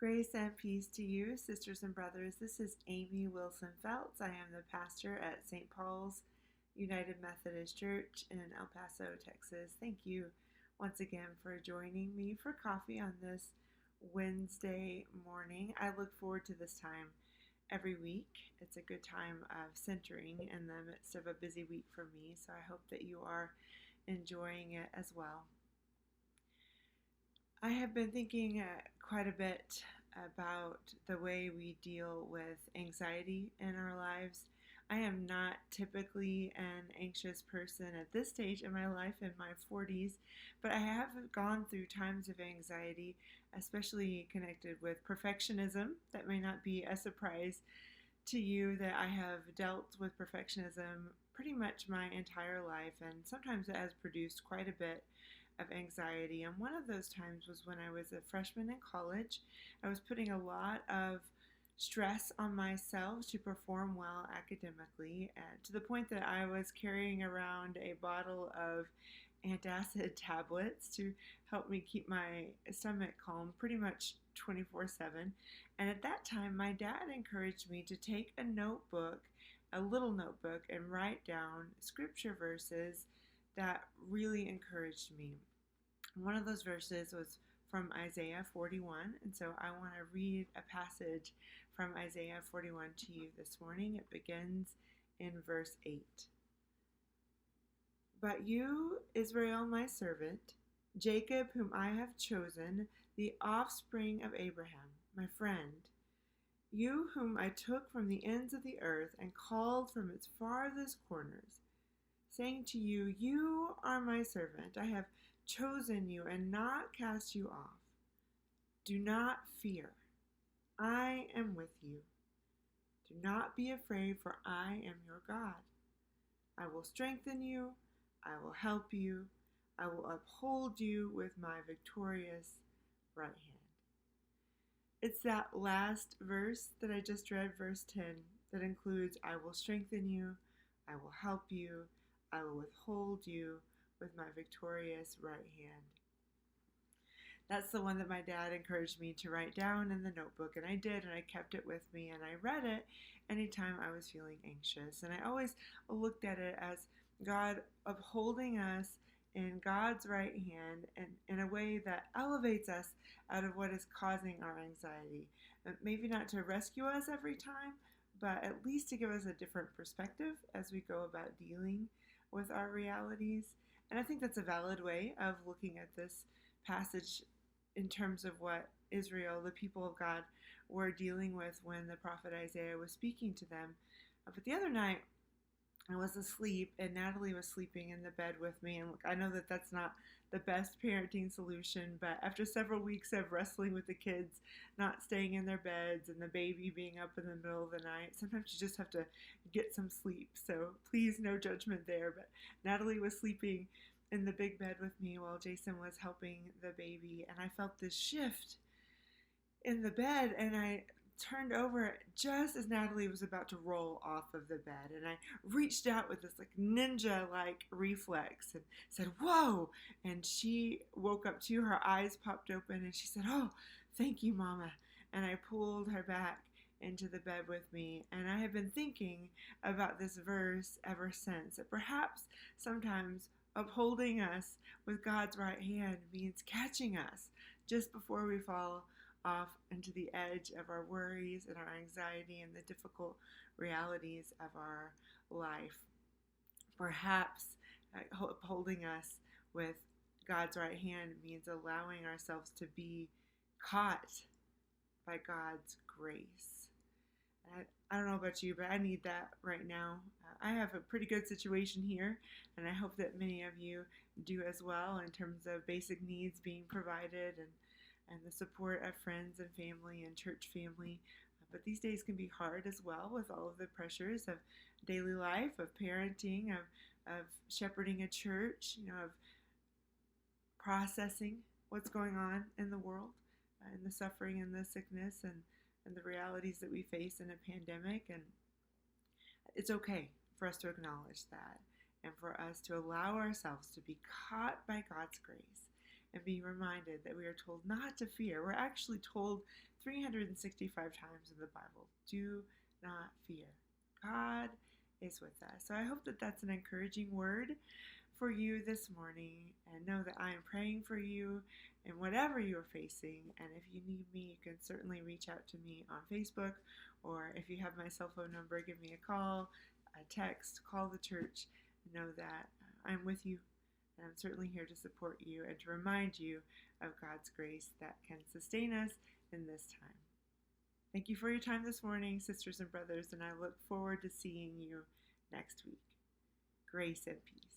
Grace and peace to you, sisters and brothers. This is Amy Wilson Feltz. I am the pastor at St. Paul's United Methodist Church in El Paso, Texas. Thank you once again for joining me for coffee on this Wednesday morning. I look forward to this time every week. It's a good time of centering in the midst of a busy week for me, so I hope that you are enjoying it as well. I have been thinking quite a bit about the way we deal with anxiety in our lives. I am not typically an anxious person at this stage in my life, in my 40s, but I have gone through times of anxiety, especially connected with perfectionism. That may not be a surprise to you that I have dealt with perfectionism pretty much my entire life, and sometimes it has produced quite a bit of anxiety. And one of those times was when I was a freshman in college. I was putting a lot of stress on myself to perform well academically, to the point that I was carrying around a bottle of antacid tablets to help me keep my stomach calm pretty much 24/7. And at that time, my dad encouraged me to take a notebook, a little notebook, and write down scripture verses that really encouraged me. One of those verses was from Isaiah 41, and so I want to read a passage from Isaiah 41 to you this morning. It begins in verse 8. But you, Israel, my servant, Jacob, whom I have chosen, the offspring of Abraham, my friend, you whom I took from the ends of the earth and called from its farthest corners, saying to you, you are my servant. I have chosen you and not cast you off. Do not fear. I am with you. Do not be afraid, for I am your God. I will strengthen you. I will help you. I will uphold you with my victorious right hand. It's that last verse that I just read, verse 10, that includes, I will strengthen you. I will help you. I will withhold you with my victorious right hand. That's the one that my dad encouraged me to write down in the notebook, and I did, and I kept it with me, and I read it anytime I was feeling anxious. And I always looked at it as God upholding us in God's right hand and in a way that elevates us out of what is causing our anxiety. Maybe not to rescue us every time, but at least to give us a different perspective as we go about dealing with our realities. And I think that's a valid way of looking at this passage in terms of what Israel, the people of God, were dealing with when the prophet Isaiah was speaking to them. But the other night, I was asleep, and Natalie was sleeping in the bed with me. And look, I know that that's not the best parenting solution, but after several weeks of wrestling with the kids not staying in their beds and the baby being up in the middle of the night, sometimes you just have to get some sleep. So please, no judgment there. But Natalie was sleeping in the big bed with me while Jason was helping the baby, and I felt this shift in the bed, and I turned over just as Natalie was about to roll off of the bed, and I reached out with this like ninja-like reflex and said, whoa, and she woke up too. Her eyes popped open, and she said, oh, thank you, Mama, and I pulled her back into the bed with me. And I have been thinking about this verse ever since, that perhaps sometimes upholding us with God's right hand means catching us just before we fall off into the edge of our worries and our anxiety and the difficult realities of our life. Perhaps upholding us with God's right hand means allowing ourselves to be caught by God's grace. I don't know about you, but I need that right now. I have a pretty good situation here, and I hope that many of you do as well, in terms of basic needs being provided and the support of friends and family and church family. But these days can be hard as well, with all of the pressures of daily life, of parenting, of shepherding a church, of processing what's going on in the world, and the suffering and the sickness and the realities that we face in a pandemic. And it's okay for us to acknowledge that, and for us to allow ourselves to be caught by God's grace and be reminded that we are told not to fear. We're actually told 365 times in the Bible. Do not fear. God is with us. So I hope that that's an encouraging word for you this morning, and know that I am praying for you in whatever you are facing. And if you need me, you can certainly reach out to me on Facebook, or if you have my cell phone number, give me a call, a text, call the church. Know that I'm with you, and I'm certainly here to support you and to remind you of God's grace that can sustain us in this time. Thank you for your time this morning, sisters and brothers, and I look forward to seeing you next week. Grace and peace.